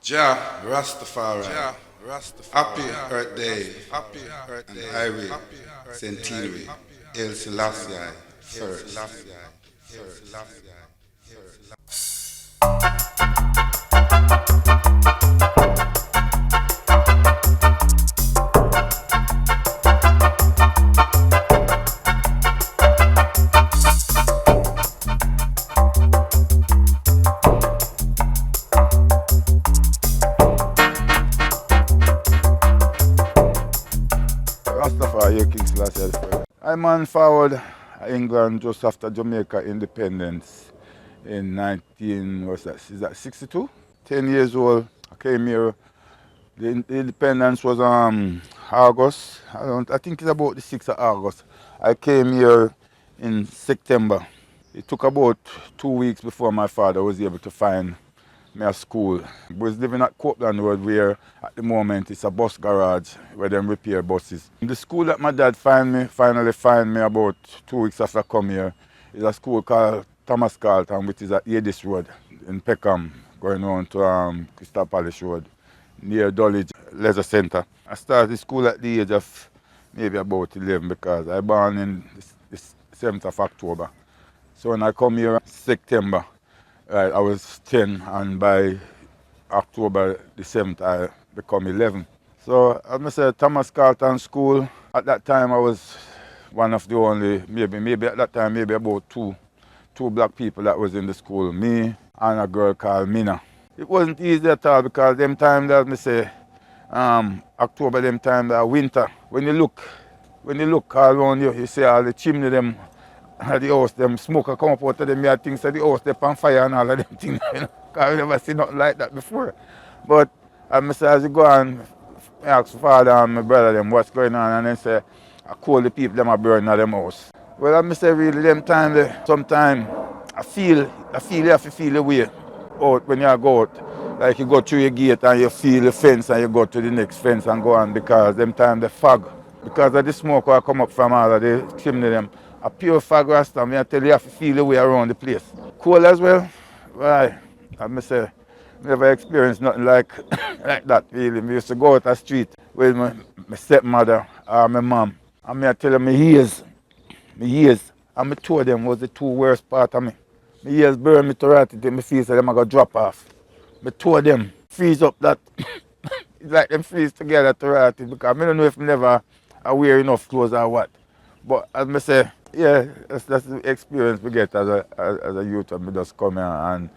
Jah Rastafari. Happy birthday. And Highway Centenary. El Selassie first. Rastafari, King Selassie first. I man forward England just after Jamaica independence in 19, what's that, is that 62? 10 years old, I came here. The independence was August, I think it's about the 6th of August. I came here in September. It took about 2 weeks before my father was able to find me a school. I was living at Copeland Road where at the moment it's a bus garage where they repair buses. The school that my dad finally find me about 2 weeks after I come here is a school called Thomas Carlton, which is at Yedis Road in Peckham, going on to Crystal Palace Road, near Dulwich Leisure Centre. I started school at the age of maybe about 11 because I born in the 7th of October. So when I come here in September, I was 10, and by October the 7th I become 11. So I must say Thomas Carlton School, at that time I was one of the only, maybe at that time maybe about two black people that was in the school, me and a girl called Mina. It wasn't easy at all because them time that me say, October them time that winter, when you look all around you, you see all the chimney them at the house, them smoke come up out of them, I think so the house they on fire and all of them things, you know, because I never seen nothing like that before. But I say as you go on, I ask father and my brother them what's going on, and then say I call the people them are burning at them house. Well I say really them time sometimes I feel you have to feel the way out when you go out. Like you go through your gate and you feel the fence and you go to the next fence and go on, because them time the fog. Because of the smoke that come up from all of the chimney them. A pure fog rasta, I tell you, you have to feel the way around the place. Cold as well, right. I say, never experienced nothing like like that really. I used to go out the street with my stepmother or my mom. And I tell them my ears, and my two of them was the two worst part of me. My ears burn me to right until my face so them are going to drop off. My two of them freeze up that, it's like them freeze together to right because I don't know if I never wear enough clothes or what. But as I say, yeah, that's the experience we get as a youth when we just come here. And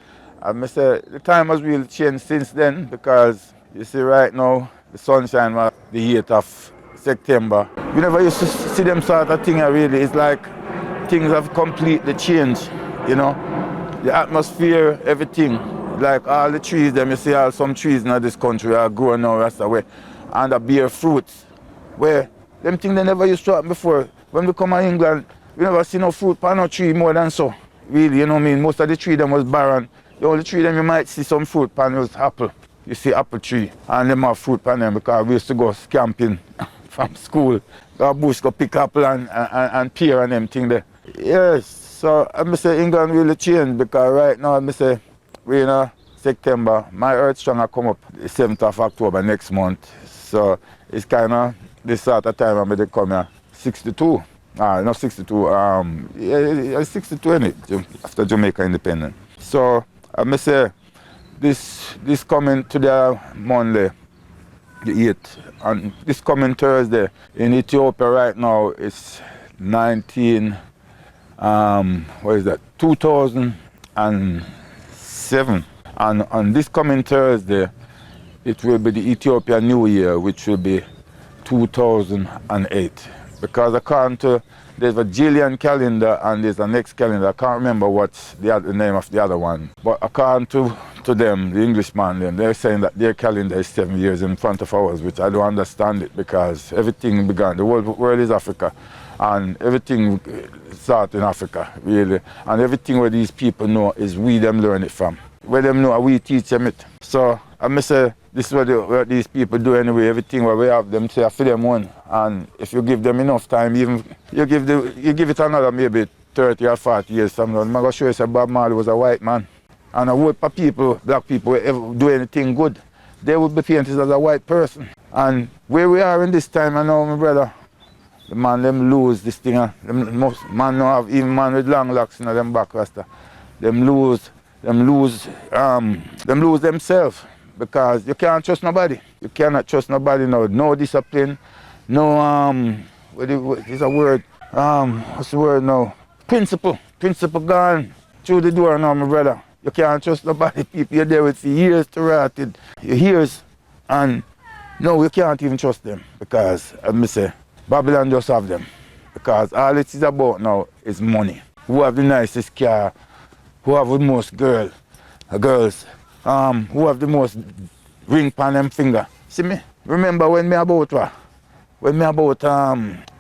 as I say, the time has really changed since then, because you see right now, the sunshine was the 8th of September. We never used to see them sort of thing really. It's like things have completely changed, you know. The atmosphere, everything. Like all the trees, them you see some trees in this country are growing now that's the way. And the bear fruits. Where them things they never used to happen before. When we come to England, we never see no fruit on no tree more than so. Really, you know what I mean? Most of the tree them was barren. The only tree them you might see some fruit on was apple. You see apple tree and them have fruit on them because we used to go camping from school. Go bush, go pick apple and pear and them thing there. Yes, so I say England really changed because right now I say we in September, my earth strong will come up the 7th of October next month. So it's kind of this sort of time I'm going to come here. 62. Not 62. Yeah, 62 in it after Jamaica independence. So I must say this coming to the Monday, the 8th, and this coming Thursday in Ethiopia right now it's 2007, and on this coming Thursday it will be the Ethiopian New Year, which will be 2008. Because according to, there's a Julian calendar and there's a next calendar. I can't remember what's the name of the other one. But according to them, the Englishman, they're saying that their calendar is 7 years in front of ours, which I don't understand it, because everything began, the world is Africa, and everything started in Africa, really. And everything where these people know is we them learn it from. Where them know, we teach them it. So I must say, this is what these people do anyway. Everything where we have them say for them one, and if you give them enough time, even you give it another maybe 30 or 40 years. Something. I'm gonna show you that Bob Marley was a white man, and a whole people, black people, ever do anything good. they would be painted as a white person. And where we are in this time, I know, my brother, the man them lose this thing. Most man no have, even man with long locks in them back rasta. Them lose themselves because you can't trust nobody. You cannot trust nobody now. No discipline, no what is a word? What's the word now? Principle. Principle gone through the door now, my brother. You can't trust nobody. People you're there with for years to rot it. Years, and no, you can't even trust them because, as I say, Babylon just have them. Because all it is about now is money. Who have the nicest car, who have the most girls, who have the most ring on them finger. See me? Remember when me about what? When me about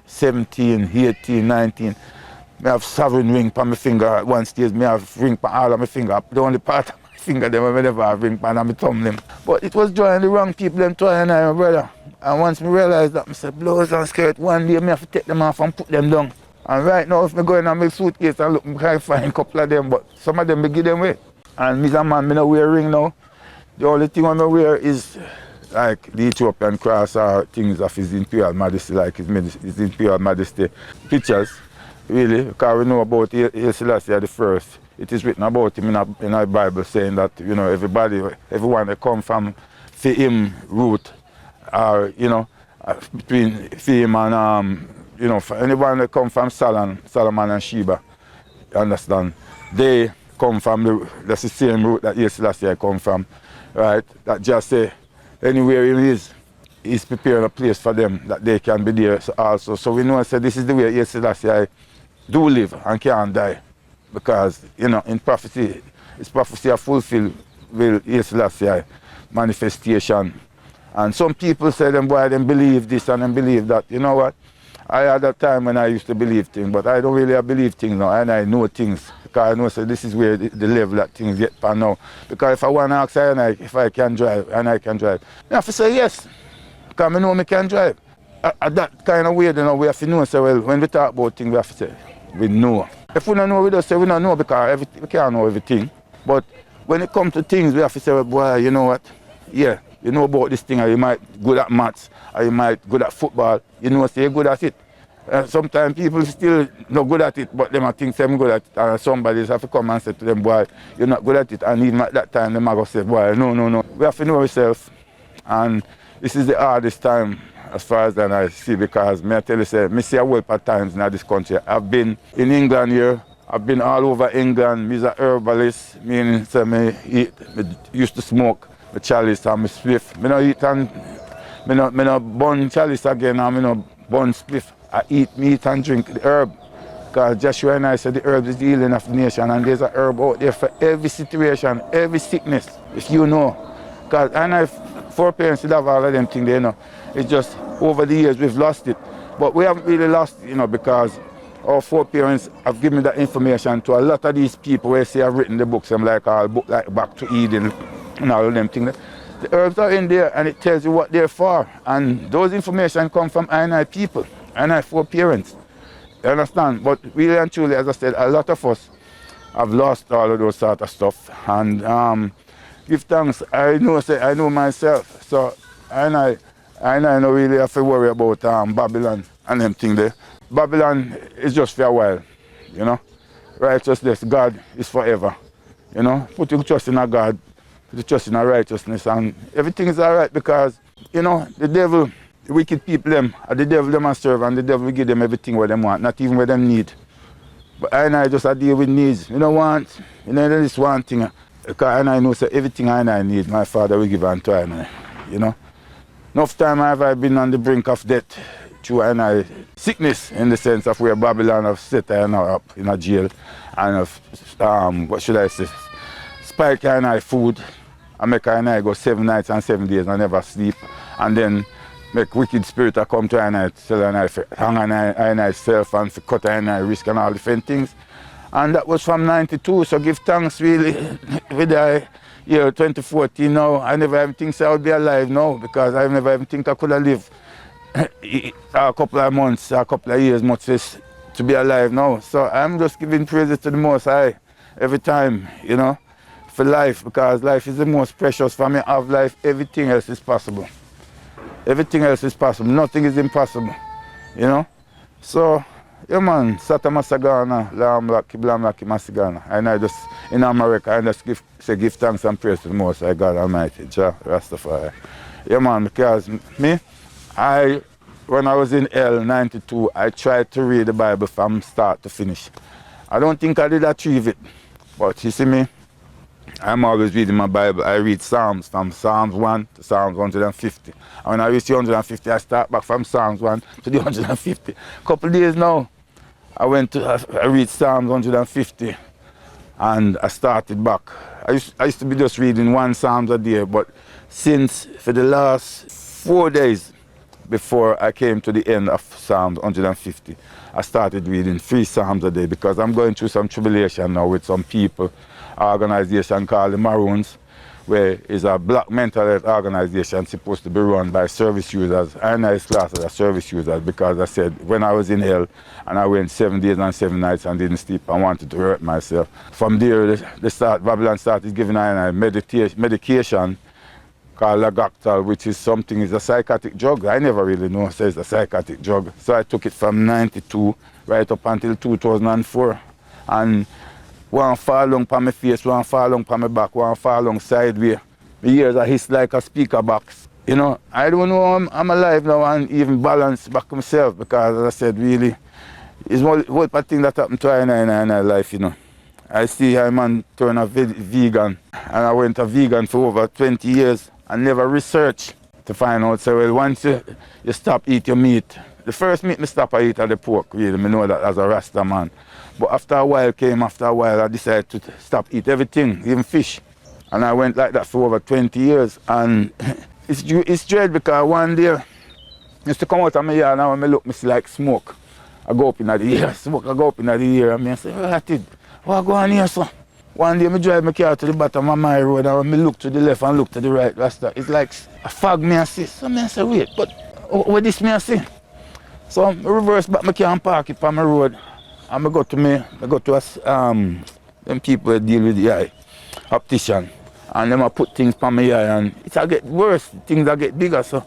17, 18, 19, me have 7 ring on my finger. At one stage me have ring on all of my finger. The only part of my finger them I never have ring on my thumb them. But it was joining the wrong people them trying, my brother. And once me realized that, I said, blouse and skirt, one day me have to take them off and put them down. And right now, if I go in my suitcase and look, I can find a couple of them, but some of them I give them away. And me as a man, I don't wear a ring now. The only thing I wear is like the Ethiopian cross or things of His Imperial Majesty, like His Imperial Majesty pictures, really, because we know about Haile Selassie the First. It is written about him in our Bible saying that, you know, everyone that come from him root, or, you know, between him and, you know, anyone that come from Solomon and Sheba, you understand? They come from that's the same route that Haile Selassie come from, right? That just say, anywhere he is, he's preparing a place for them that they can be there also. So we know that this is the way Haile Selassie do live and can't die. Because, you know, in prophecy, his prophecy are fulfilled with Haile Selassie manifestation. And some people say them boy, them believe this and them believe that. You know what? I had a time when I used to believe things, but I don't really believe things now, and I know things. Because I know so this is where the level that things get for now. Because if I want to ask if I can drive, and I can drive, I have to say yes. Because I know I can drive. At that kind of way, you know, we have to know, so well, when we talk about things, we have to say, we know. If we don't know, we just say we don't know, because we can't know everything. But when it comes to things, we have to say, well, boy, you know what? Yeah. You know about this thing, or you might good at maths, or you might good at football, you know, say you're good at it. Sometimes people still not good at it, but them think they're good at it, and somebody have to come and say to them, boy, you're not good at it, and even at that time, they might go say, boy, no. We have to know ourselves, and this is the hardest time as far as I see, because I tell you, say, I see a whole at times in this country. I've been in England here, I've been all over England, I'm a herbalist, meaning say, I used to smoke. The chalice and my spliff. I don't eat and I don't burn chalice again and I don't burn spliff. I eat meat and drink the herb. Because Joshua and I said the herb is the healing of the nation, and there's a herb out there for every situation, every sickness, if you know. Because I know 4 parents would have all of them things there, you know. It's just over the years we've lost it. But we haven't really lost it, you know, because our 4 parents have given that information to a lot of these people where say have written the books, like a book like Back to Eden. And all of them things. The herbs are in there and it tells you what they're for. And those information come from I people, I 4 parents. You understand? But really and truly, as I said, a lot of us have lost all of those sort of stuff. And give thanks, I know myself. So I don't really have to worry about Babylon and them things there. Babylon is just for a while, you know. Righteousness, God is forever. You know, put your trust in a God. The trust in our righteousness, and everything is all right, because, you know, the devil, the wicked people, the devil them and serve, and the devil will give them everything what they want, not even what they need. But I just deal with needs. You know, this one thing, because I know so everything I need, my Father will give unto I, you know. Enough time have I been on the brink of death through sickness, in the sense of where Babylon have set I up in a jail, and of, what should I say, spike food, and make go 7 nights and 7 days and never sleep, and then make wicked spirit come to tell hang self and for cut risk and all different things. And that was from 92, so give thanks really with the year 2014 now. I never even think I would be alive now, because I never even think I could have lived a couple of months, a couple of years, much less to be alive now. So I'm just giving praises to the Most High every time, you know. for life, because life is the most precious. For me, have life, everything else is possible. Everything else is possible. Nothing is impossible, you know? So, yeah man, Sata Masagana, Lam Laki, Blam Laki Masigana. And I just, in America, I just give thanks and praise to the Most High God Almighty, Jah Rastafari. Yeah man, because me, when I was in L92, I tried to read the Bible from start to finish. I don't think I did achieve it, but you see me, I'm always reading my Bible. I read Psalms from Psalms 1 to Psalms 150. And when I reach the 150, I start back from Psalms 1 to the 150. Couple days now, I read Psalms 150 and I started back. I used to be just reading one Psalms a day, but for the last 4 days before I came to the end of Psalms 150, I started reading 3 Psalms a day because I'm going through some tribulation now with some people. Organization called the Maroons, where is a black mental health organization supposed to be run by service users. And I class as service users because I said when I was in hell and I went 7 days and 7 nights and didn't sleep, I wanted to hurt myself. From there, Babylon started giving I medication called Lagactal, which is a psychotic drug. I never really know it's a psychotic drug. So I took it from 92 right up until 2004. And one fall long on my face, one fall long on my back, one fall long sideways. My ears are hissed like a speaker box. You know, I don't know I'm alive now and even balance back myself because, as I said, really, it's one thing that happened to in my life, you know. I see a man turn a vegan, and I went a vegan for over 20 years and never researched to find out. So, well, once you stop eat your meat, the first meat I stop I eat are the pork, really. I know that as a Rasta man. But after a while, I decided to stop eat everything, even fish. And I went like that for over 20 years. And it's dread because one day, I used to come out of my yard and when I look, I see like smoke. I go up in the ear, smoke, I go up in the ear. And I say, what go on here, so? One day, I drive my car to the bottom of my road and when I look to the left and look to the right, it's like a fog me I see. So I say, wait, but what this me I see? So I reverse back my car and park it on my road. And I go to them people that deal with the eye, optician. And them I put things on my eye and it get worse, things get bigger. So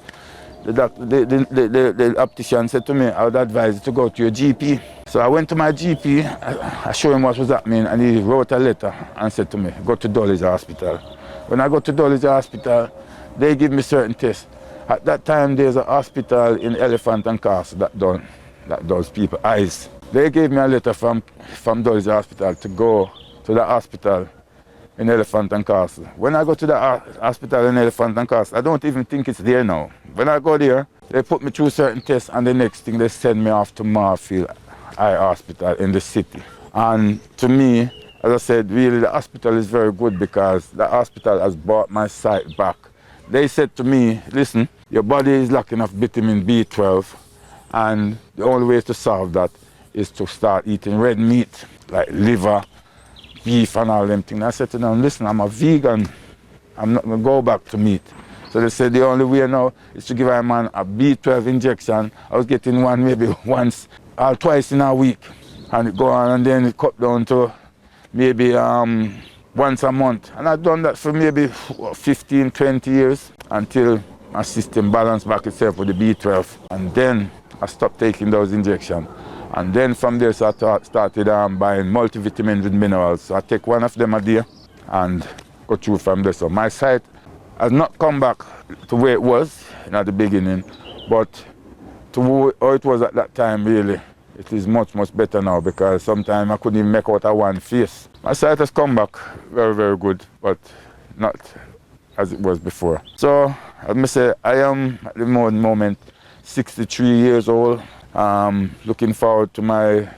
the optician said to me, I would advise you to go to your GP. So I went to my GP, I showed him what was happening and he wrote a letter and said to me, go to Dulwich Hospital. When I go to Dulwich Hospital, they give me certain tests. At that time there's a hospital in Elephant and Castle that does people's eyes. They gave me a letter from Dulwich Hospital to go to the hospital in Elephant and Castle. When I go to the hospital in Elephant and Castle, I don't even think it's there now. When I go there, they put me through certain tests and the next thing they send me off to Marfield Eye Hospital in the city. And to me, as I said, really the hospital is very good because the hospital has brought my sight back. They said to me, listen, your body is lacking of vitamin B12 and the only way to solve that is to start eating red meat, like liver, beef and all them things. I said to them, listen, I'm a vegan. I'm not going to go back to meat. So they said the only way now is to give a man a B12 injection. I was getting one maybe once or twice in a week. And it go on and then it cut down to maybe once a month. And I've done that for maybe 15, 20 years until my system balanced back itself with the B12. And then I stopped taking those injections. And then from there, so I started buying multivitamins and minerals. So I take one of them a day and go through from there. So my sight has not come back to where it was at the beginning, but to how it was at that time, really, it is much, much better now because sometimes I couldn't even make out a one face. My sight has come back very, very good, but not as it was before. So, as I say, I am at the moment 63 years old. Looking forward to my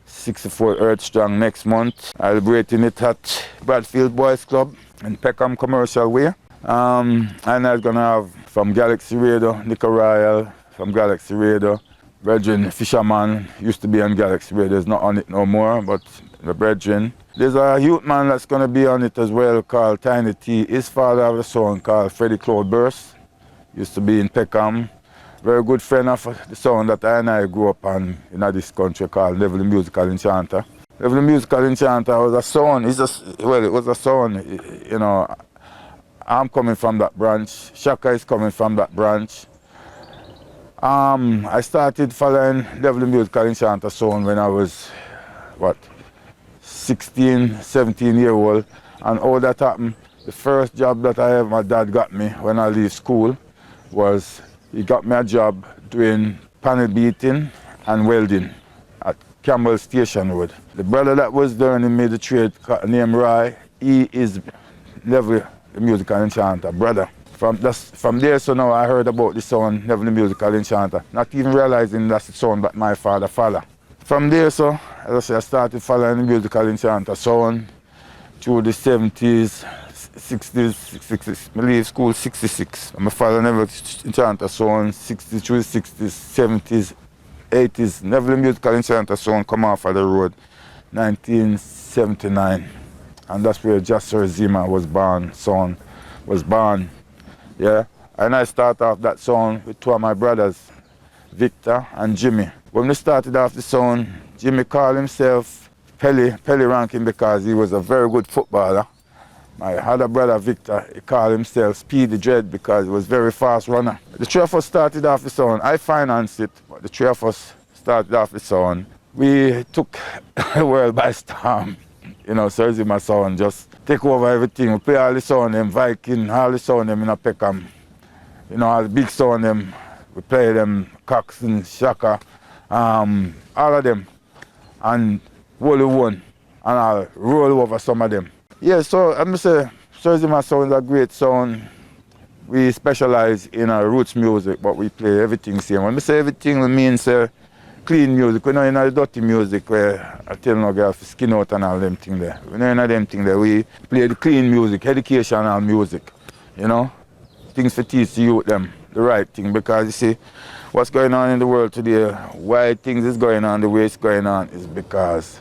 64th Earth Strong next month. I'll be rating it at Bradfield Boys Club in Peckham Commercial Way. And I'm gonna have from Galaxy Radio, Nick Royal, from Galaxy Radio, Brethren Fisherman, used to be on Galaxy Radio, is not on it no more, but the Brethren. There's a youth man that's gonna be on it as well called Tiny T. His father has a son called Freddie Cloudburst, used to be in Peckham. Very good friend of the sound that I grew up on in this country called Level Musical Enchanter. Neville the musical enchanter was a son. It was a son, you know. I'm coming from that branch. Shaka is coming from that branch. I started following Neville the musical enchanter son when I was, what, 16, 17 year old. And all that happened, the first job that my dad got me when I leave school was he got me a job doing panel beating and welding at Campbell Station Road. The brother that was learning me the trade named Roy, he is Neville the musical enchanter, brother. From there, so now I heard about the son, Neville the musical enchanter, not even realizing that's the son that my father followed. From there, so, as I say, I started following the musical enchanter son through the 70s, 60s, 60s. I leave school 66. I'm following Neville enchanter son 60 through the 60s, 70s, 80s. Neville the musical enchanter son come off of the road 1979. And that's where Ras Surr Zema was born, son was born. Yeah, and I started off that song with two of my brothers, Victor and Jimmy. When we started off the song, Jimmy called himself Pelly Rankin because he was a very good footballer. My other brother, Victor, he called himself Speedy Dread because he was a very fast runner. The three of us started off the song. I financed it, but the three of us started off the song. We took the world by storm. You know, Surr Zema sound just take over everything. We play all the sound them, Viking, all the sound them in a Peckham. You know, all the big sound them. We play them, Coxon, Shaka, all of them. And Wally One, and I'll roll over some of them. Yeah, so I'm say Surr Zema sound is a great sound. We specialize in our roots music, but we play everything same. When I say everything, we mean say clean music. We know in the dirty music where I tell no girl to skin out and all them things there. We know in them things there. We play the clean music, educational music, you know. Things to teach the youth them the right thing, because you see what's going on in the world today, why things is going on the way it's going on is because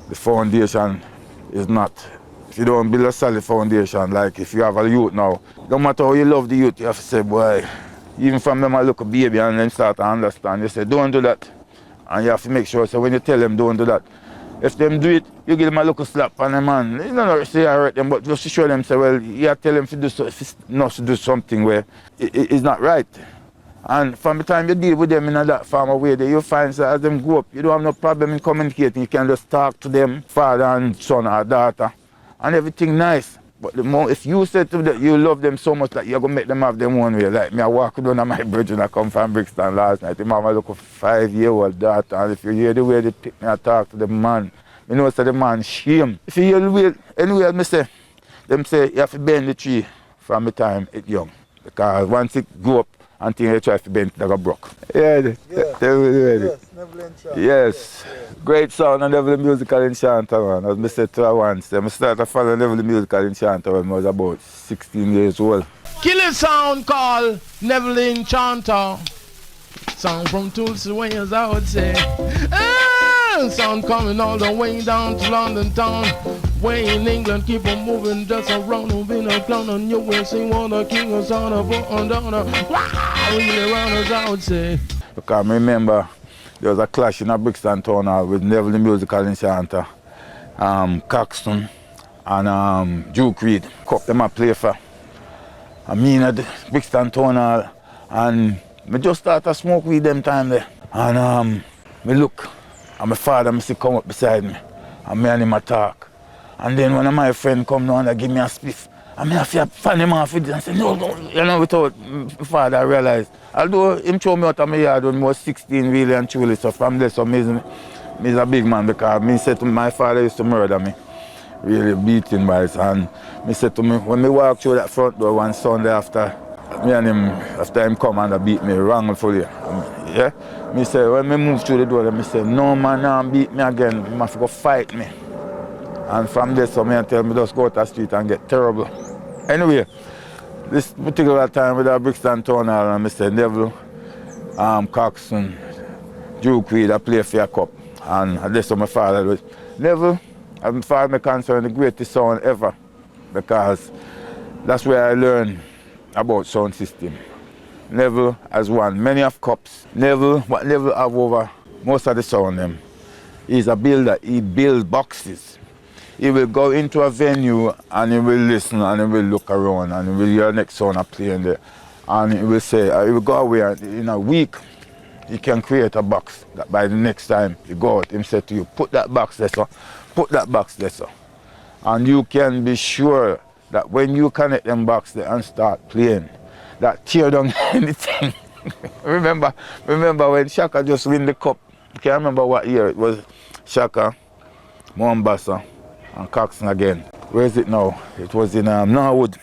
the foundation is not. If you don't build a solid foundation, like if you have a youth now, no matter how you love the youth, you have to say, boy, even from them a little baby and then start to understand, you say, don't do that. And you have to make sure, so when you tell them don't do that, if them do it, you give them a little slap on them, man. You don't say I hurt them, but just to show them, say, well, you have to tell them to do so, if it's not to do something where it's not right. And from the time you deal with them in that form of way, you find that as them grow up, you don't have no problem in communicating. You can just talk to them, father and son or daughter, and everything nice. But the more, if you say to them you love them so much that you're going to make them have them one way, like me, I walk down on my bridge and I come from Brixton last night. The mama look a 5-year-old daughter, and if you hear the way they pick me and talk to the man, you know, so the man shame. If you hear the way, anyway, me say, them say you have to bend the tree from the time it's young. Because once it grow up, until they try to bend it, they go broke. Yeah, yes. Great sound and Neville the musical enchanter, man. As I said to her once, I started following Neville the musical enchanter when I was about 16 years old. Killer sound called Neville the Enchanter. Sound from Tulsa, Wales, I would say. Sound coming all the way down to London town. Way in England, keep on moving just around and being a clown, and you will see what the king is on a foot and down. Wow, really around us, I would say. Because I remember there was a clash in a Brixton town hall with Neville the musical enchanter, Caxton and Duke Reed. Cup them a play for. I mean at the Brixton town hall, and I just started smoke weed them time there. And me look, and my father see come up beside me, and me and him a talk. And then one of my friends come down and give me a spliff. I mean, I feel fan him off with it and say, no, you know, without my father realized. Although him throw me out of my yard when I was 16, really and truly, so from there, so me's a big man, because me said to me, my father used to murder me, really beating boys. And me said to me, when me walk through that front door one Sunday after, me and him, after him come and beat me wrongfully, yeah? Me say, when me move through the door, me say, no man, now beat me again, he must go fight me. And from there, so me and tell me just go to the street and get terrible. Anyway, this particular time with our Brixton town hall, and I said, Neville, Coxon, Duke Reed, I play for your cup. And that's what my father was. Neville, as far as I'm concerned, the greatest sound ever, because that's where I learned about sound system. Neville has won many of cups. Neville, what Neville have over most of the sound them. He's a builder. He builds boxes. He will go into a venue and he will listen and he will look around and he will hear next song playing there. And he will say, he will go away and in a week he can create a box that by the next time you go out, him say to you, put that box there, sir. Put that box there, sir. And you can be sure that when you connect them box there and start playing, that tear down anything. remember when Shaka just win the cup? I can't remember what year it was. Shaka, Mombasa, and Coxon again. Where is it now? It was in Norwood.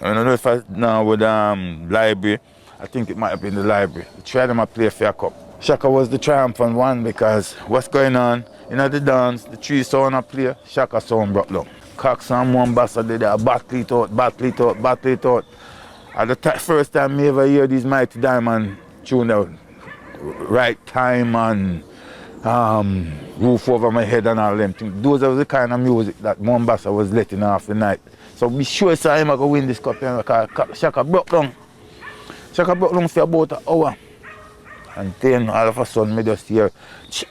I don't know if it's Norwood library. I think it might have been the library. They tried them to play a fair cup. Shaka was the triumphant one because what's going on? You know the dance, the three sound a play, Shaka sound brought down. Coxon and Mombasa did a battle it out. At the first time me ever hear these Mighty Diamond tune out, Right Time and Roof Over My Head and all them things. Those are the kind of music that Mombasa was letting off the night. So be sure so I'm going to win this cup because Shaka broke down. Shaka broke down for about an hour. And then all of a sudden me just hear chip.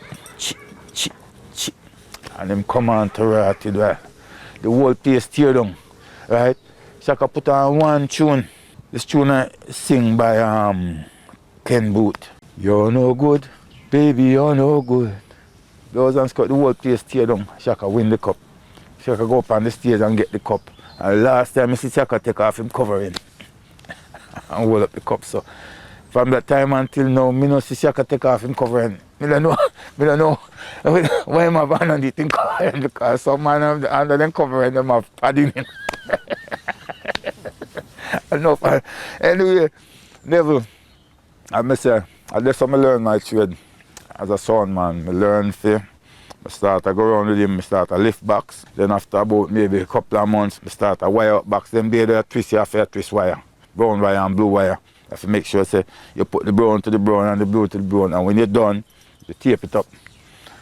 And them come on to write it, right? The whole place tear down, right? Shaka put on one tune. This tune I sing by Ken Booth. You're no good, baby, you're no good. Those and the whole place tear down. Shaka win the cup. Shaka go up on the stage and get the cup. And last time I see Shaka take off him covering and hold up the cup. So from that time until now, I don't see Shaka take off him covering. I don't know why am I underneath him covering because some man under them covering them have padding in. Anyway, Neville, I must say, I just learn my trade as a sound man. I learn I start to go around with him, I start to lift box. Then after about maybe a couple of months, I start to wire up box. Then there twist, you have to twist wire. Brown wire and blue wire. You have to make sure say, you put the brown to the brown and the blue to the brown. And when you're done, you tape it up.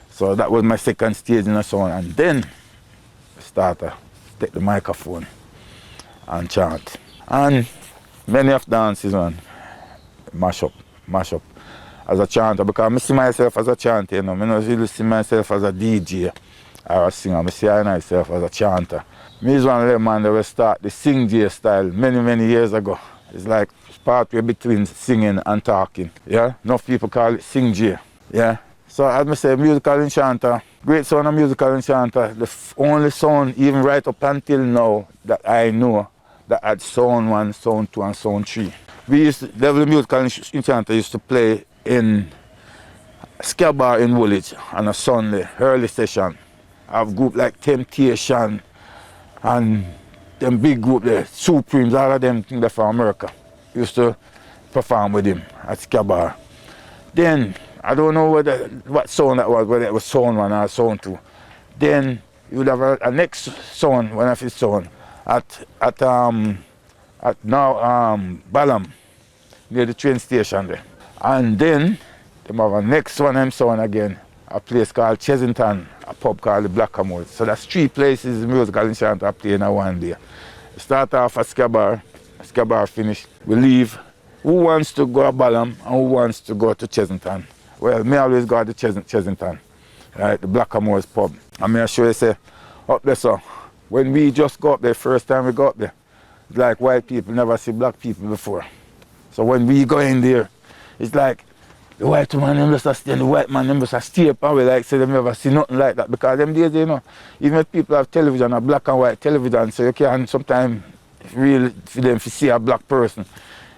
So that was my second stage in the sound. And then I start to take the microphone and chant. And many of dances, man, mash up as a chanter because I see myself as a chanter, you know. I don't really see myself as a DJ or a singer. I see myself as a chanter. Me is one of them man that will start the sing J style many years ago. It's like partway between singing and talking. Yeah, enough people call it sing J. Yeah. So as I say, musical enchanter, great sound of musical enchanter, the only sound even right up until now that I know that had sound 1, sound 2 and sound 3. We used to, Devil Musical Enchanter used to play in Ska Bar in Woolwich on a Sunday, early session. I have a group like Temptation and them big group there, Supremes, all of them things from America. Used to perform with him at Ska Bar. Then, I don't know what sound that was, whether it was sound 1 or sound 2. Then you would have a next sound, one of his sound, at now Balam, near the train station there. And then they have a next one them sound again, a place called Chesington, a pub called the Blackamoor. So that's 3 places the musical enchanter play in one day. We start off at Ska Bar finish, we leave. Who wants to go to Balam and who wants to go to Chesington? Well, me always go to Chesington, right, the Blackamoor's pub. And me sure say, up there, so when we just go up there, first time we go up there, it's like white people never see black people before. So when we go in there, it's like the white man them just stay and the white man them just stay up and we like say they never see nothing like that. Because them days, you know, even if people have television, a black and white television, so you can sometimes really for them to see a black person.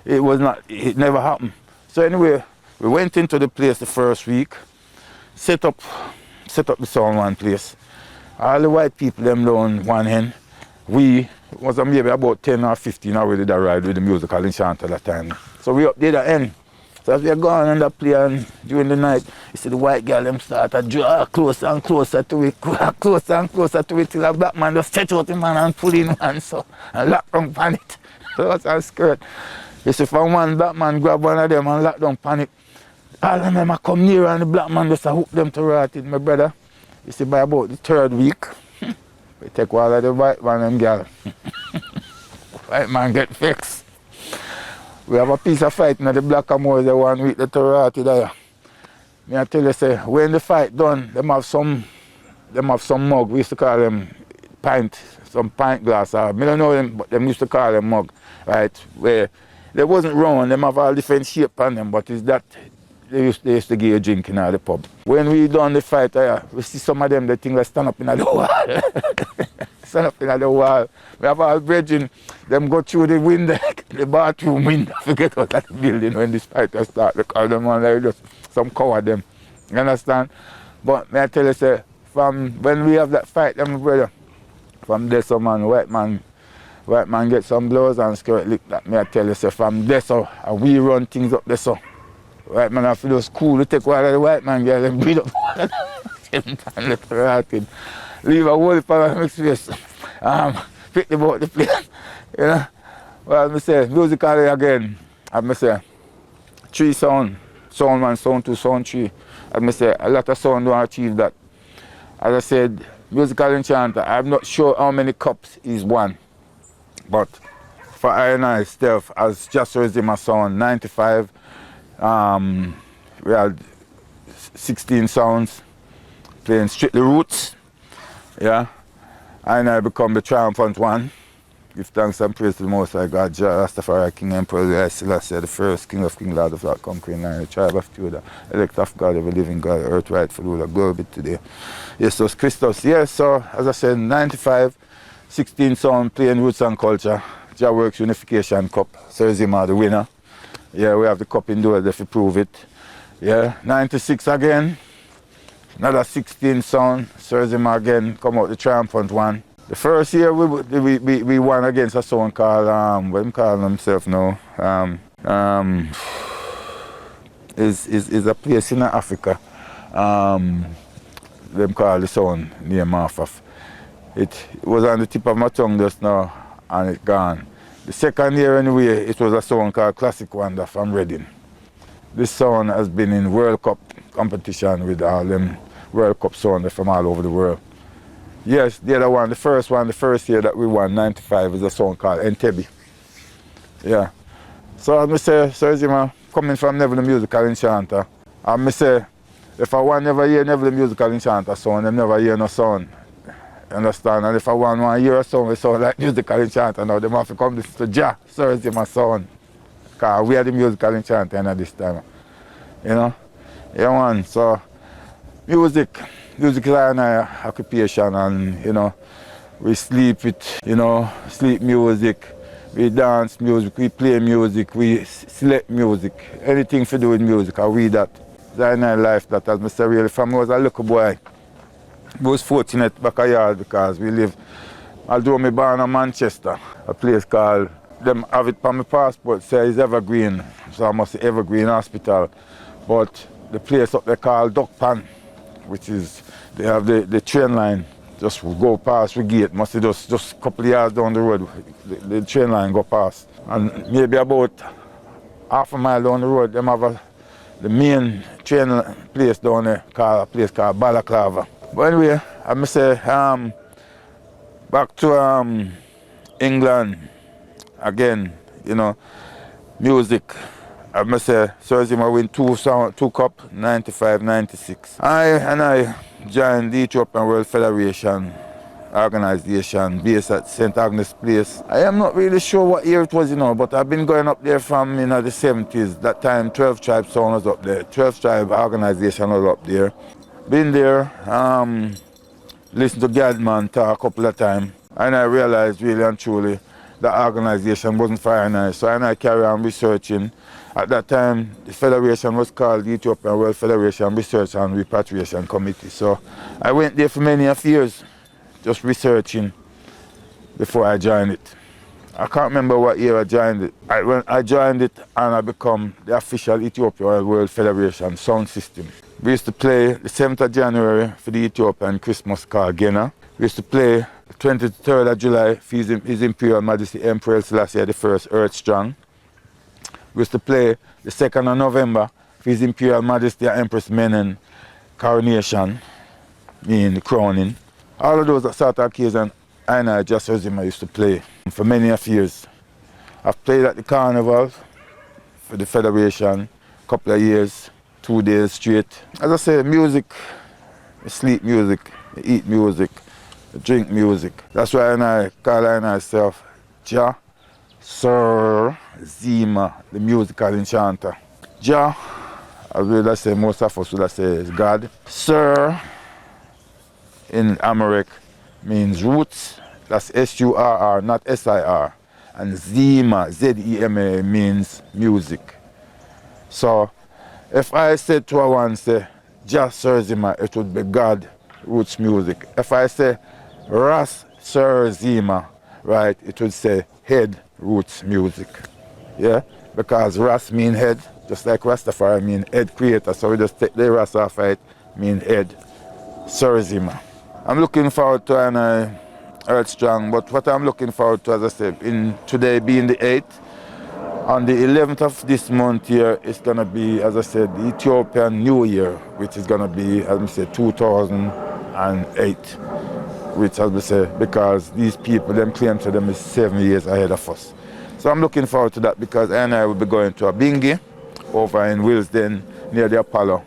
It never happened. So anyway, we went into the place the first week, set up the sound one place. All the white people them down one end. We was maybe about 10 or 15 already that ride with the musical enchanter that time. So we up there the end. So as we are going on the play and during the night, you see the white girl them start to draw closer and closer to it, closer and closer to it till a black man just stretch out him and pull in one so and lock down pan it. So that's our skirt. You see from one black man grab one of them and lock down pan it. All of them come near and the black man just hook them to rot it, my brother. You see by about the 3rd week, we take all of the white man and girl. White man get fixed. We have a piece of fight in the Blackamoor the 1 week the Torati there. Me I tell you, say, when the fight done, them have some mug. We used to call them some pint glass. I don't know them, but them used to call them mug, right? Where they wasn't round. Them have all different shape on them, but it's that they used to give you drinking at the pub. When we done the fight, we see some of them, they think they stand up in the wall. Stand up in the wall. We have all brethren, them go through the window, the bathroom window, forget out of the building when this fight start. They call them on like just some coward them. You understand? But may I tell you, say, from when we have that fight, them brother, from there some man, white man get some blows and skirt lick that. May I tell you, say, from there so, and we run things up there so. White man have to just cool to take one of the white man girl and beat up one of them. Leave a whole heap of mixed face. Pick the boat the place. You know? Well, I say, musically again, I say, 3 sound 1, sound 2, sound 3. I say, a lot of sound don't achieve that. As I said, musical enchanter, I'm not sure how many cups is won. But for I Stealth, as Ras Surr Zema sound, 95, we had 16 sounds, playing strictly roots. Yeah, I become the triumphant one. Give thanks and praise to the Most High God, Jah Rastafari, King Emperor, Selassie, the first King of Kings, Lord of Lords, conquering lion, the tribe of Judah, elect of God, ever living God, earth rightful ruler, glory be today. Jesus Christus. Yes, so as I said, 95, 16 sound, playing roots and culture. Jah Works Unification Cup, Surr Zema the winner. Yeah, we have the cup indoors if you prove it. Yeah, 96 again. Another 16 sound, Surr Zema again, come out the triumphant one. The first year we won against a sound called, what do you call himself now? Is a place in Africa. Them call the sound name off of. It was on the tip of my tongue just now and it gone. The second year anyway, it was a sound called Classic Wonder from Reading. This sound has been in World Cup competition with all them World Cup sound from all over the world. Yes, the other one, the first year that we won, 95, is a song called Entebbe. Yeah. So as I say, Surr Zema, coming from Neville the Musical Enchanter, and I say, if I want never hear Neville the Musical Enchanter sound, I never hear no sound. You understand? And if I want to hear a song, we sound like Musical Enchanter now, they have to come listen to Jah Surr Zema sound. Because we are the Musical Enchanter at this time. You know? Yeah, man. So, music is our occupation, and you know, we sleep it, you know, sleep music, we dance music, we play music, we select music, anything to do with music, I read that. That's in our life that, as I say, really, from I was a little boy, I was fortunate back a yard because we live, although I born in Manchester, a place called, them have it on my passport, say it's Evergreen, so I must say Evergreen Hospital, but the place up there called Duckpan, which is, they have the train line, just go past the gate, must be just a couple of yards down the road, the train line go past. And maybe about half a mile down the road, them have the main train place down there, a place called Balaclava. But anyway, I must say, back to England, again, you know, music. I must say, Surr Zema win 2 cup, 95, 96. I joined the Ethiopian World Federation organization based at St. Agnes Place. I am not really sure what year it was, you know, but I've been going up there from, you know, the 70s. That time 12 Tribe Sound was up there. 12 Tribe organization was up there. Been there, listened to Gadman talk a couple of times, and I realized really and truly that organization wasn't for I. So I carry on researching. At that time, the federation was called the Ethiopian World Federation Research and Repatriation Committee. So I went there for many years, just researching before I joined it. I can't remember what year I joined it. When I joined it and I become the official Ethiopian World Federation sound system. We used to play the 7th of January for the Ethiopian Christmas called Gena. We used to play the 23rd of July for His Imperial Majesty Emperor Selassie the First Earth Strong. We used to play the 2nd of November for His Imperial Majesty Empress Menen coronation, meaning the crowning. All of those sort of occasions, I and Ras Surr Zema used to play for many years. I've played at the carnival for the Federation a couple of years. 2 days straight. As I say, music, I sleep music, I eat music, I drink music. That's why I call myself Ras Surr Zema, the musical enchanter. Jah, as we say, most of us would say is God. Surr in Amharic means roots. That's S-U-R-R, not S-I-R. And Zema, Z-E-M-A, means music. So if I said to one, say, Ras Surr Zema, it would be God, roots music. If I say Ras Surr Zema, right, it would say head, roots music. Yeah? Because Ras mean head, just like Rastafari mean head creator. So we just take the Ras off it, mean head. Surr Zema. I'm looking forward to an Earth Strong, but what I'm looking forward to, as I said, in today being the 8th, on the 11th of this month here, it's going to be, as I said, the Ethiopian New Year, which is going to be, as I said, 2008, which, as I say, because these people, them claim to them is 7 years ahead of us. So I'm looking forward to that because I will be going to a bingy over in Willesden near the Apollo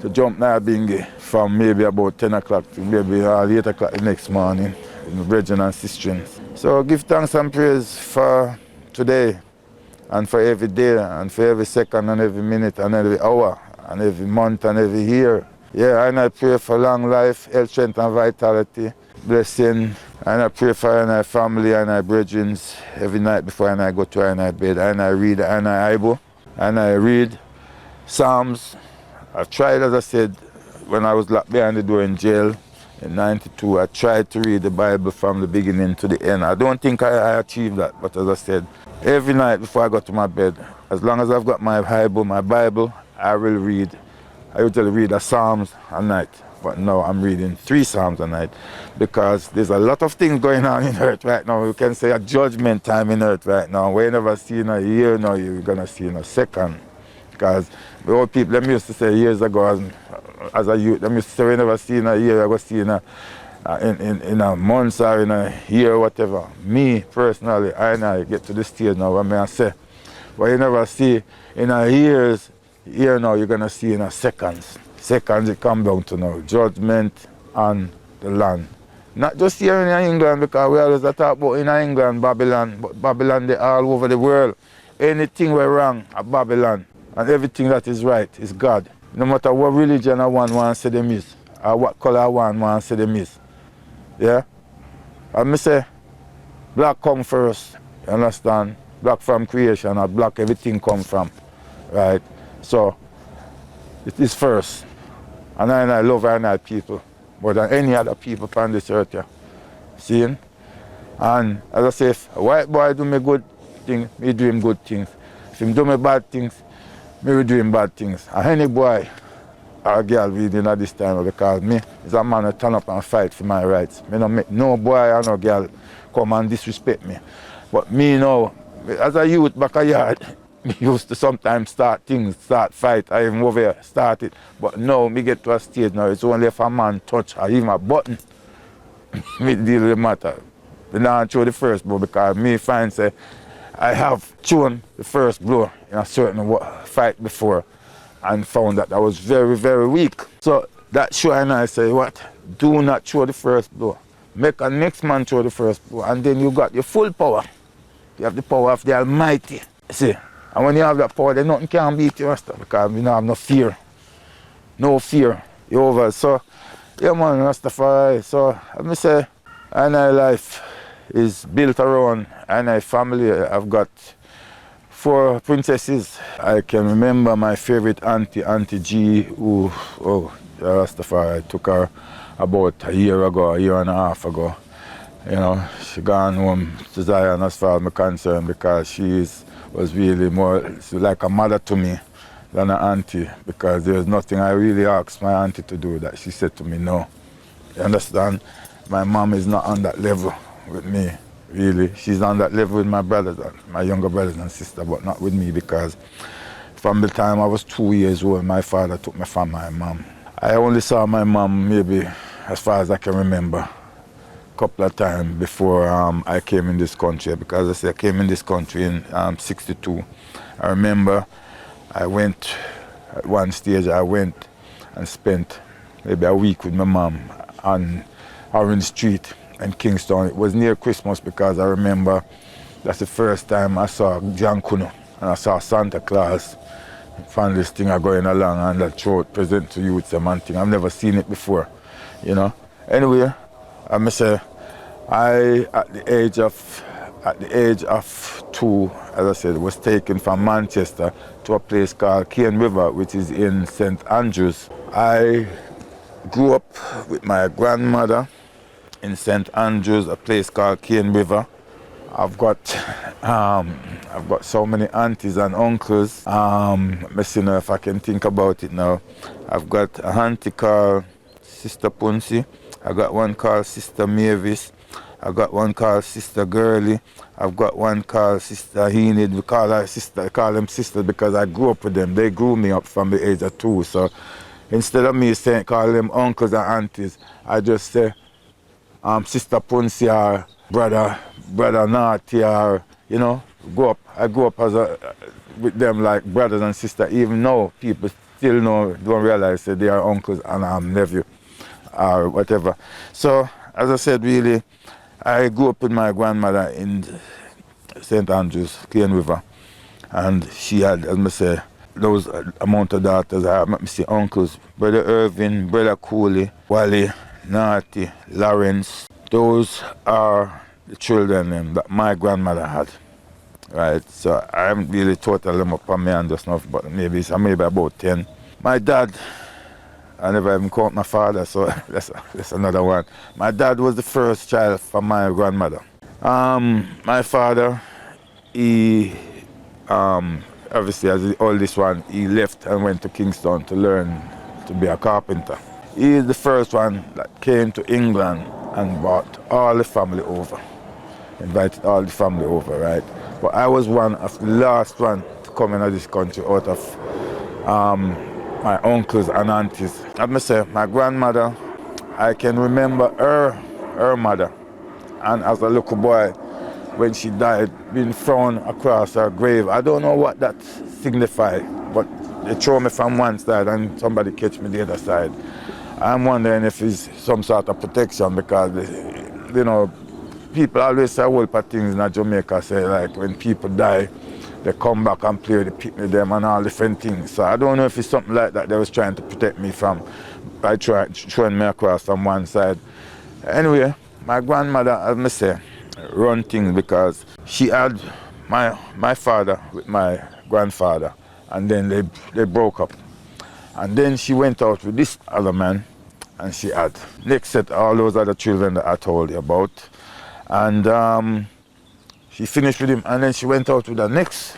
to jump now bingy from maybe about 10 o'clock to maybe 8 o'clock the next morning in brethren and sisters. So give thanks and praise for today and for every day and for every second and every minute and every hour and every month and every year. Yeah, and I pray for long life, health, strength and vitality, blessing. And I pray for my family and my brethren every night before I go to my bed. And I read and I read Psalms. I've tried, as I said, when I was locked behind the door in jail in '92, I tried to read the Bible from the beginning to the end. I don't think I achieved that, but as I said, every night before I go to my bed, as long as I've got my Bible, I will read. I usually read a Psalms a night, but now I'm reading 3 Psalms a night because there's a lot of things going on in earth right now. You can say a judgment time in earth right now. We never see in a year now, you're going to see in a second. Because the old people, them used to say years ago, as a youth, them used to say we never see in a year, I go see in a month or in a year or whatever. Me, personally, I get to the stage now where I say, what you never see in a years, here now you're going to see in a seconds. Seconds it come down to now, judgment on the land. Not just here in England, because we always talk about in England, Babylon, but Babylon they all over the world. Anything we're wrong at Babylon, and everything that is right is God. No matter what religion I want to say them is, or what color I want to say them is. Yeah? And I say, black come first, you understand? Black from creation, or black everything come from, right? So, it is first. And I love our people more than any other people on this earth, yeah. See? And as I say, if a white boy do me good things, me do him good things. If him do me bad things, me will do him bad things. And any boy or girl reading at this time, because me is a man who turn up and fight for my rights. Me don't make no boy or no girl come and disrespect me. But me now, as a youth back a yard, me used to sometimes start things, start fight, I even over here start it. But now me get to a stage now, it's only if a man touch or even a button, me deal with the matter. Me not throw the first blow because me find say I have thrown the first blow in a certain fight before and found that I was very, very weak. So that show and I say, what? Do not throw the first blow. Make a next man throw the first blow and then you got your full power. You have the power of the Almighty. See? And when you have that power, then nothing can beat you Rasta because you don't have no fear. No fear. You're over. So, yeah man, Rastafari. So, let me say, and my life is built around and my family. I've got 4 princesses. I can remember my favorite Auntie G, who, Rastafari, took her about a year and a half ago. You know, she gone home to Zion as far as I'm concerned because she was really more like a mother to me than an auntie because there was nothing I really asked my auntie to do that she said to me no. You understand? My mom is not on that level with me, really. She's on that level with my brothers, my younger brothers and sisters, but not with me because from the time I was 2 years old, my father took me from my mom. I only saw my mom maybe as far as I can remember couple of times before I came in this country because I say I came in this country in '62. I remember I went At one stage I went and spent maybe a week with my mom on Orange Street in Kingston. It was near Christmas because I remember that's the first time I saw John Kuno and I saw Santa Claus. Found this thing going along and that throat present to you with some thing. I've never seen it before, you know. Anyway, I must say, at the age of 2, as I said, was taken from Manchester to a place called Cane River, which is in St. Andrews. I grew up with my grandmother in St. Andrews, a place called Cane River. I've got so many aunties and uncles. Let me see now if I can think about it now. I've got a auntie called Sister Punsi. I got one called Sister Mavis. I got one called Sister Girly. I've got one called Sister Enid. We call her sister. I call them sisters because I grew up with them. They grew me up from the age of 2. So instead of me saying call them uncles and aunties, I just say Sister Punsi or brother Naughty, or you know, I grew up with them like brothers and sisters. Even now, people still don't realize that they are uncles and nephew or whatever. So, as I said, really, I grew up with my grandmother in St. Andrews, Cane River, and she had, as I say, those amount of daughters. I have, see, uncles, Brother Irvin, Brother Cooley, Wally, Naughty, Lawrence. Those are the children that my grandmother had, right? So I haven't really totaled them up on me and just enough, but maybe about 10. My dad, I never even called my father, so that's another one. My dad was the first child from my grandmother. My father, he, obviously as the oldest one, he left and went to Kingston to learn to be a carpenter. He is the first one that came to England and brought all the family over. Invited all the family over, right? But I was one of the last one to come into this country out of my uncles and aunties. I must say, my grandmother, I can remember her mother. And as a little boy, when she died, being thrown across her grave. I don't know what that signified, but they throw me from one side and somebody catch me the other side. I'm wondering if it's some sort of protection because, you know, people always say a whole lot of things in Jamaica, say like when people die, they come back and play the picnic them and all different things. So I don't know if it's something like that they was trying to protect me from by throwing me across from one side. Anyway, my grandmother, as I say, run things because she had my father with my grandfather, and then they broke up. And then she went out with this other man, and she had next set all those other children that I told you about. And she finished with him, and then she went out with the next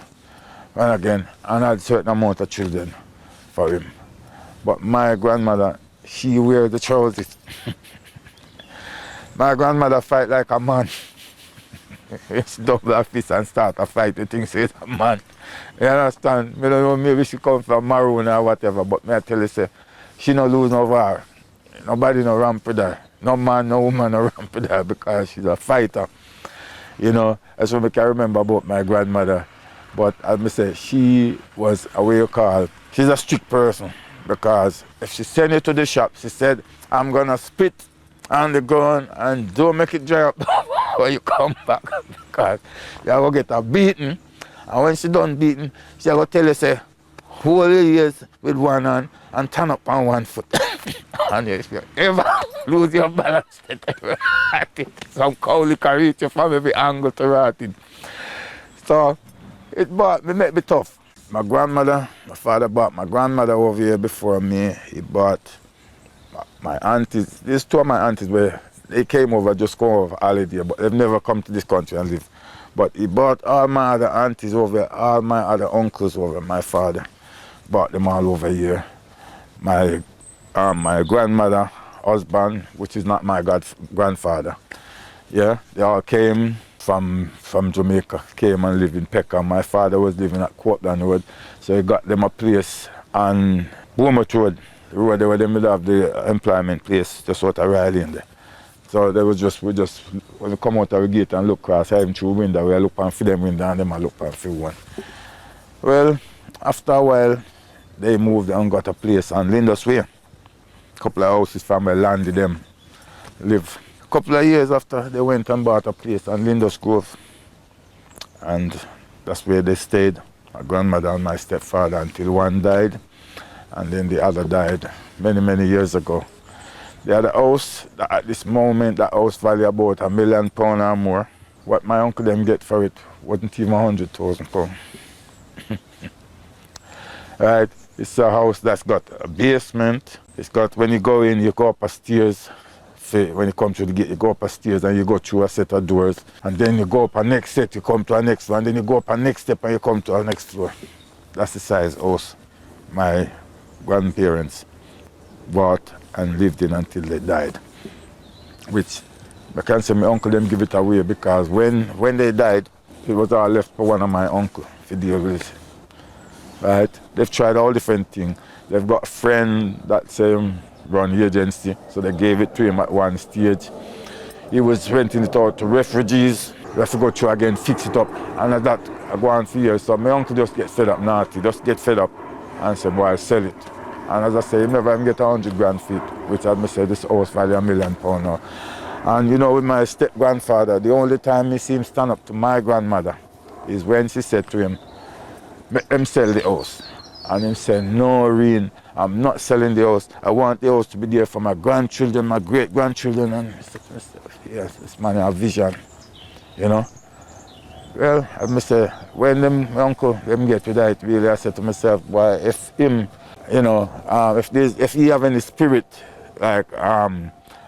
one again, and had a certain amount of children for him. But my grandmother, she wears the trousers. My grandmother fight like a man. She double her fist and start a fight. You think she's a man. You understand? I don't know, maybe she come from Maroon or whatever, but me I tell you, say, she no lose no war. Nobody no ramp with her. No man, no woman no ramp with her because she's a fighter. You know, that's what I can remember about my grandmother. But as I say, she was a way you call, she's a strict person because if she send you to the shop, she said, I'm gonna spit on the gun and don't make it dry up when you come back because you're gonna get a beating. And when she done beating, she gonna tell you, say, hold your ears with one hand and turn up on one foot. And if you ever lose your balance, some cowlick can reach you from every angle to rotting. So it made me tough. My grandmother, my father bought my grandmother over here before me. He bought my aunties. There's 2 of my aunties where they came over, just come over holiday, but they've never come to this country and live. But he bought all my other aunties over, all my other uncles over. My father bought them all over here. My grandmother, husband, which is not my grandfather. Yeah, they all came from Jamaica, came and lived in Peckham. My father was living at Courtland Road, so he got them a place on Bournemouth Road, the road they were in the middle of the employment place, just out of Riley in there. So they was just, when we come out of the gate and look across, I through window, we look and for them window and them look and for one. Well, after a while, they moved and got a place on Lindus Way. A couple of houses from where Landy them live. A couple of years after, they went and bought a place on Lindus Grove. And that's where they stayed, my grandmother and my stepfather, until one died. And then the other died many, many years ago. The other house, at this moment, that house valued about £1 million or more. What my uncle them get for it wasn't even £100,000. Right, it's a house that's got a basement. It's got, when you go in, you go up a stairs. When you come through the gate, you go up a stairs and you go through a set of doors. And then you go up a next set, you come to a next one. Then you go up a next step and you come to a next floor. That's the size house my grandparents bought and lived in until they died. Which I can't say my uncle them give it away, because when they died, it was all left for one of my uncle to deal with it. Right? They've tried all different things. They've got a friend that's run agency, so they gave it to him at one stage. He was renting it out to refugees. We have to go through again, fix it up, and at that I go on for years. So my uncle just get fed up, naughty, just get fed up and say, boy, I'll sell it. And as I say, he never even get 100 grand for it, which I say this house value £1 million now. And you know, with my step-grandfather, the only time he see him stand up to my grandmother is when she said to him, make them sell the house. And he said, no, Reen, I'm not selling the house. I want the house to be there for my grandchildren, my great-grandchildren. And I said, yes, this man has vision, you know. Well, I say, when my uncle them get to that, really, I said to myself, boy, if him, you know, if he have any spirit, like,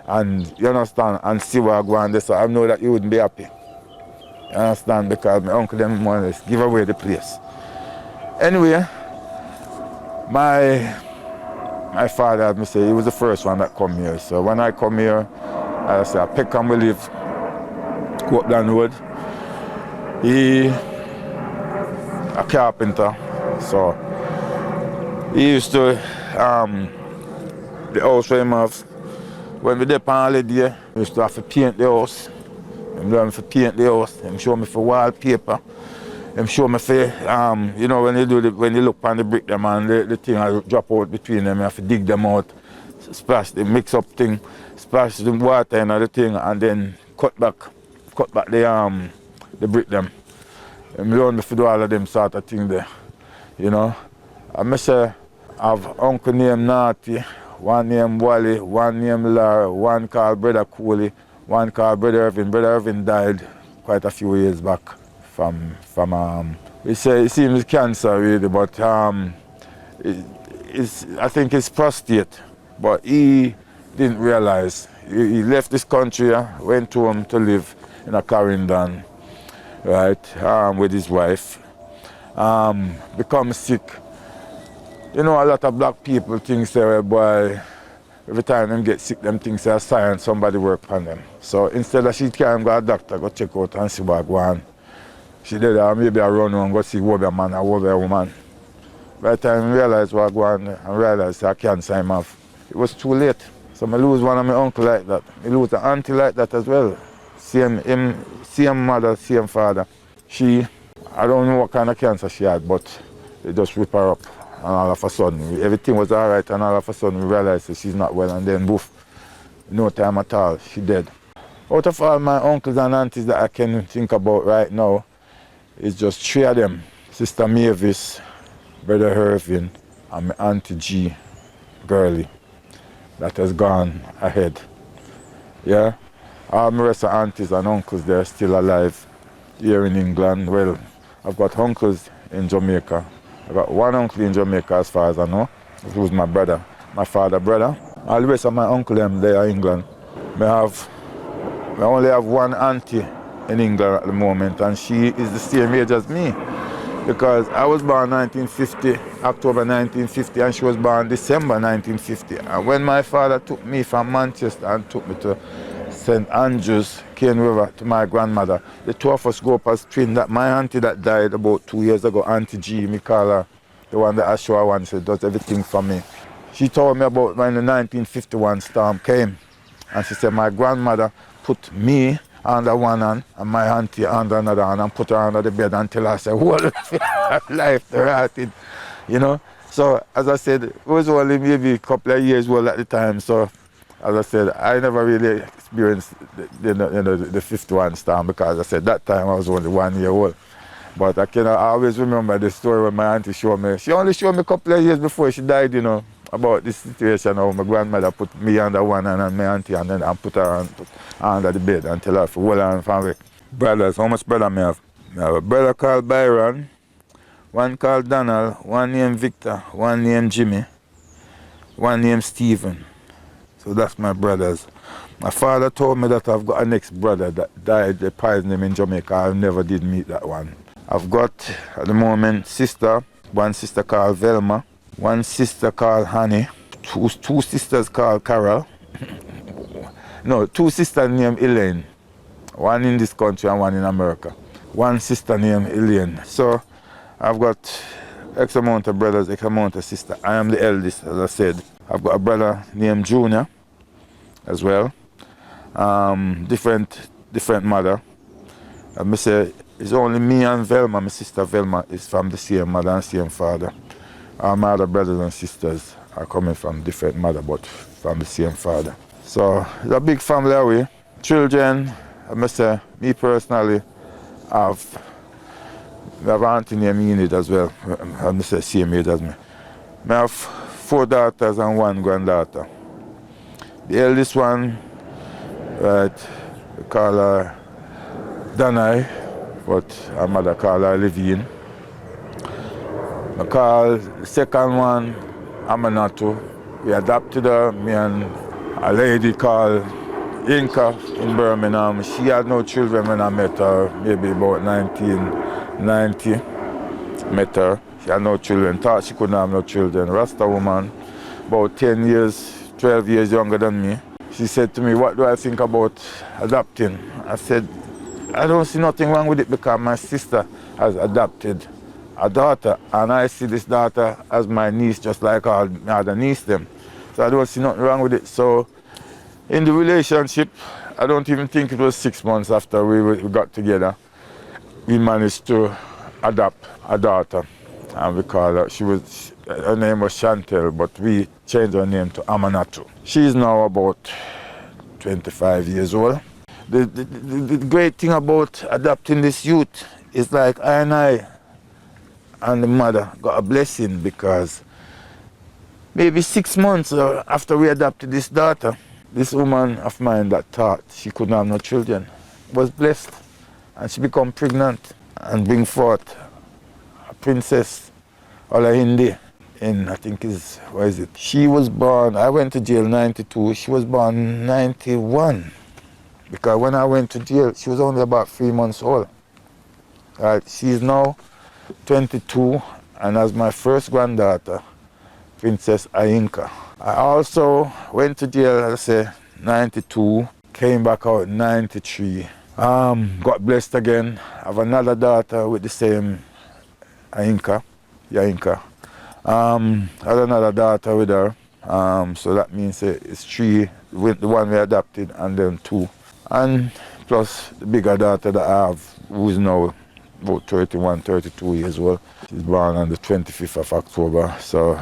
and you understand, and see what I go on there, so I know that he wouldn't be happy. You understand? Because my uncle them more or less give away the place. Anyway, my father, as I say, he was the first one that come here. So when I come here, I say, Peckham will live, Copeland Road. He a carpenter, so he used to the house where him have. When we did on holiday, we used to have to paint the house. Him learn to paint the house. Him show me for wallpaper. Him show me for you know, when you look on the brick them and the thing I drop out between them, you have to dig them out, splash the mix up thing, splash the water and the thing, and then cut back the brick them. And learn me to do all of them sort of thing there, you know. I say I have uncle named Naughty, one named Wally, one named Lara, one called Brother Cooley, one called Brother Irvin. Brother Irvin died quite a few years back from he said it seems cancer really, but I think it's prostate, but he didn't realize. He left this country, went to home to live in a Clarendon, right, with his wife, become sick. You know, a lot of black people think, say, well, boy, every time them get sick, them think, say, a science, somebody work on them. So instead of she can go to a doctor, go check out and see what go on, she did maybe I run and go see what a man or what a woman. By the time I realized what go on and realized I can't sign him off, it was too late. So I lose one of my uncle like that. I lose an auntie like that as well. Same mother, same father. She, I don't know what kind of cancer she had, but they just rip her up. And all of a sudden, everything was all right, and all of a sudden we realized that she's not well, and then boof, no time at all, she dead. Out of all my uncles and aunties that I can think about right now, it's just three of them. Sister Mavis, Brother Irvin, and my Auntie G, Girly, that has gone ahead. Yeah? All my rest of aunties and uncles, they're still alive here in England. Well, I've got uncles in Jamaica. I got one uncle in Jamaica as far as I know, who's my brother, my father's brother. All the rest of my uncle them, they are England. I only have one auntie in England at the moment, and she is the same age as me. Because I was born 1950, October 1950, and she was born December 1950. And when my father took me from Manchester and took me to St. Andrews, Cane River, to my grandmother, the two of us grew up as twins. That my auntie that died about 2 years ago, Auntie G, me call her, the one that I show her once, does everything for me. She told me about when the 1951 storm came, and she said my grandmother put me under one hand and my auntie under another hand and put her under the bed until I said, what life to rot it, you know. So, as I said, it was only maybe a couple of years old at the time. So, as I said, I never really experienced the 51 storm because, as I said, that time I was only 1 year old. But I always remember the story when my auntie showed me. She only showed me a couple of years before she died, about this situation how my grandmother put me under one hand and my auntie and put her under the bed and tell her to hold on family. Brothers, how much brother I have? I have a brother called Byron, one called Donald, one named Victor, one named Jimmy, one named Stephen. So that's my brothers. My father told me that I've got a next brother that died, they poisoned him in Jamaica. I never did meet that one. I've got, at the moment, one sister called Velma, one sister called Honey, two sisters called Carol. No, two sisters named Elaine. One in this country and one in America. One sister named Elaine. So I've got X amount of brothers, X amount of sisters. I am the eldest, as I said. I've got a brother named Junior as well. Different mother. I say it's only me and Velma. My sister Velma is from the same mother and same father. All my other brothers and sisters are coming from different mother, but from the same father. So it's a big family away. Children, I must say, me personally, I have an auntie named Enid as well. I must say same age as me. I have 4 daughters and 1 granddaughter. The eldest one, right, we call her Danai, but her mother call her Levine. I call the second one Amanatu. We adopted her, me and a lady called Inca in Birmingham. She had no children when I met her, maybe about 1990. Met her. She had no children, thought she couldn't have no children. Rasta woman, about 10 years, 12 years younger than me. She said to me, what do I think about adopting? I said, I don't see nothing wrong with it because my sister has adopted a daughter and I see this daughter as my niece just like all my other niece them. So I don't see nothing wrong with it. So in the relationship, I don't even think it was 6 months after we got together, we managed to adopt a daughter. And we call her, her name was Chantel, but we changed her name to Amanatu. She's now about 25 years old. The great thing about adopting this youth is like I and the mother got a blessing because maybe 6 months after we adopted this daughter, this woman of mine that thought she couldn't have no children was blessed and she became pregnant and bring forth a princess, Ola Hindi, in I think she was born, I went to jail 92, she was born 91. Because when I went to jail, she was only about 3 months old. Right, she's now 22 and has my first granddaughter, Princess Ainka. I also went to jail, as I say, 92, came back out 93. Got blessed again. I have another daughter with the same Ainka, Yainka. Had another daughter with her. So that means it's 3, with the one we adopted and then 2. And plus the bigger daughter that I have, who is now about 31, 32 years old. She's born on the 25th of October. So,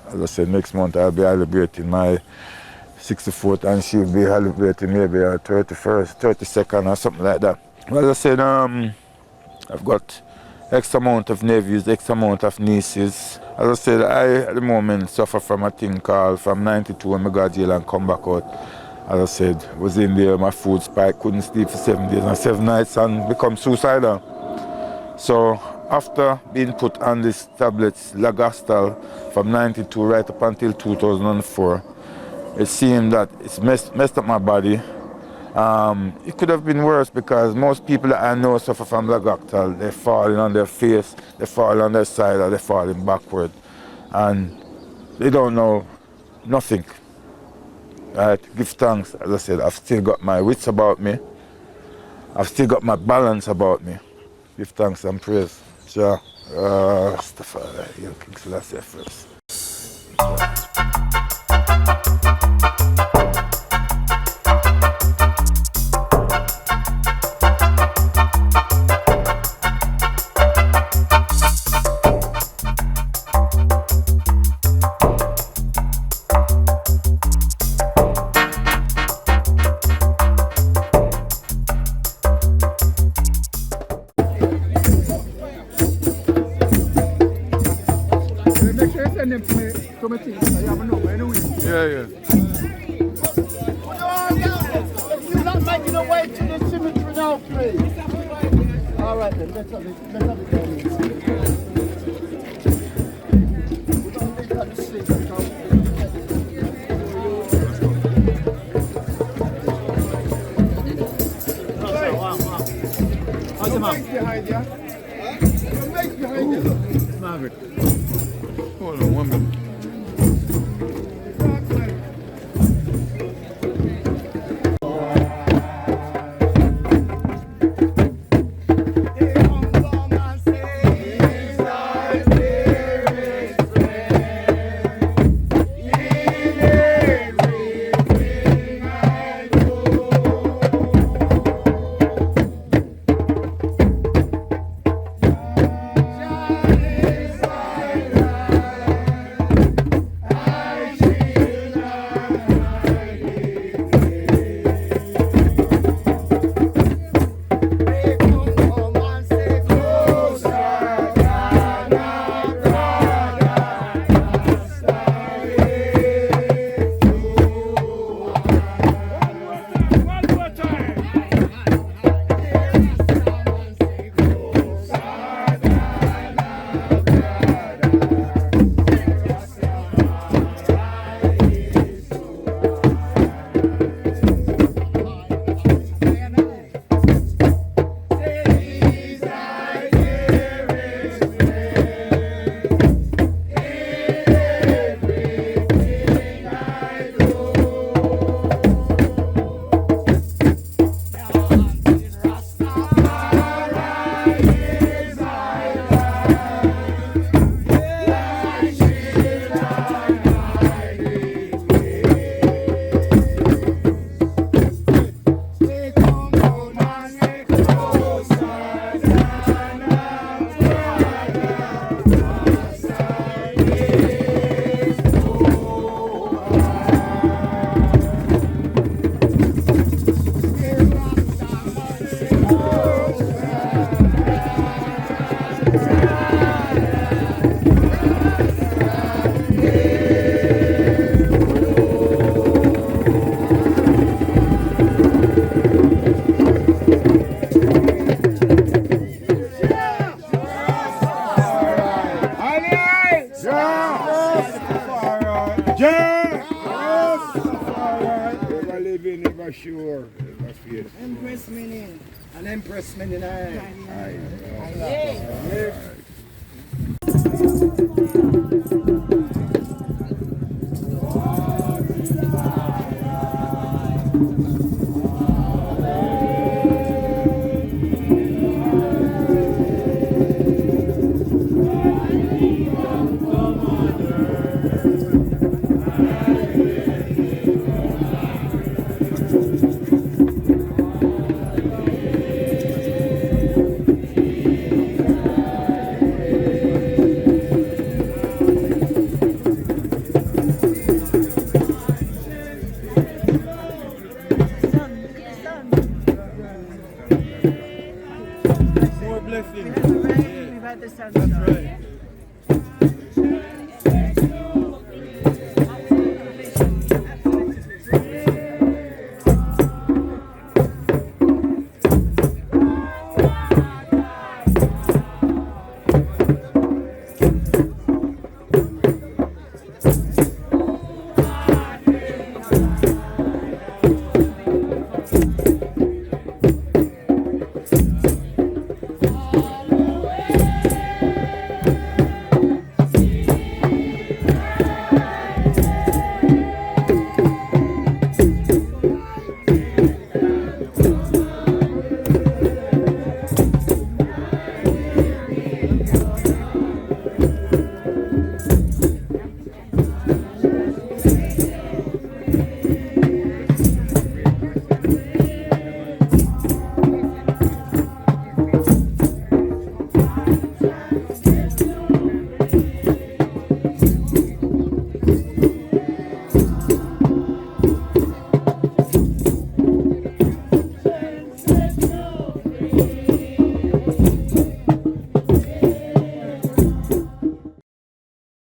as I said, next month I'll be celebrating my 64th and she'll be celebrating maybe her 31st, 32nd or something like that. Well, as I said, I've got X amount of nephews, X amount of nieces. As I said, I at the moment suffer from a thing called from 92 when I got jail and come back out. As I said, was in there, my food spike, couldn't sleep for 7 days and 7 nights and become suicidal. So after being put on these tablets, Lagastal, from 92 right up until 2004, it seemed that it's messed up my body. It could have been worse because most people that I know suffer from Lagastal, they're falling on their face, they fall on their side, or they're falling backward. And they don't know nothing. Right, give thanks, as I said, I've still got my wits about me. I've still got my balance about me. Give thanks and praise. Sure. Rastafari, King Selassie first. send them to me team, so you have a number anyway. Yeah. You're not making a way to the cemetery now, please. All right then, let's have it going. We don't need that to see. How's the man? Behind you. Behind you. Margaret. Hold on 1 minute. Sure. Empress meaning. An empress meaning. Aye.